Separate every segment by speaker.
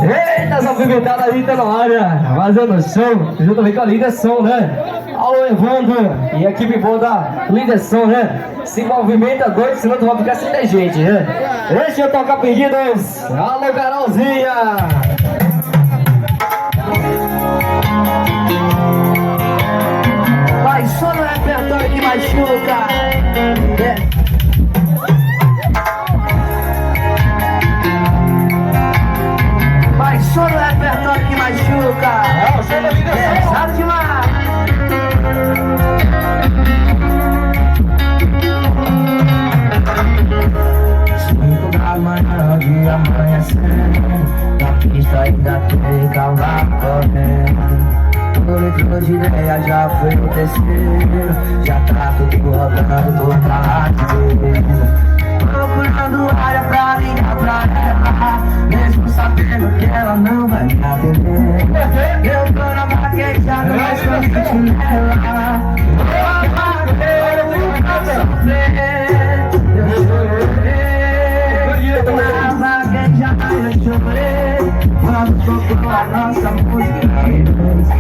Speaker 1: Eita, essa pimentada aí tá na área, fazendo som, junto com a líder som, né? Alô, Evandro e a equipe boa da líder som, né? Se movimenta doido, senão tu vai ficar sem ter gente, né? Deixa eu tocar pedidos. Alô, Carolzinha! Vai só no repertório que machuca. Vai só no repertório que machuca. É o som da vida. Sabe demais. Cinco da manhã, de amanhecer, na pista ainda tem carro lá correndo. O litro de ideia já foi o terceiro, já tá tudo rodando, tô pra lá de ver. Procurando área pra ligar pra ela, mesmo sabendo que ela não vai me atender. Eu tô na vaquejada, mas tô de chinela. Eu apaguei, eu nunca sofrer. Eu chorei, na vaquejada eu chorei. Quando tocou a nossa música,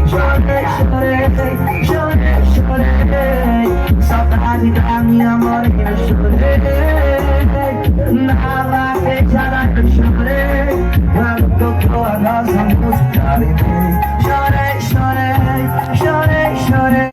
Speaker 1: chorei, chorei, chorei, chorei. Saudade da minha morena, chorei. Na vaquejada eu chorei. Quando tocou a nossa música, chorei, chorei, chorei, chorei.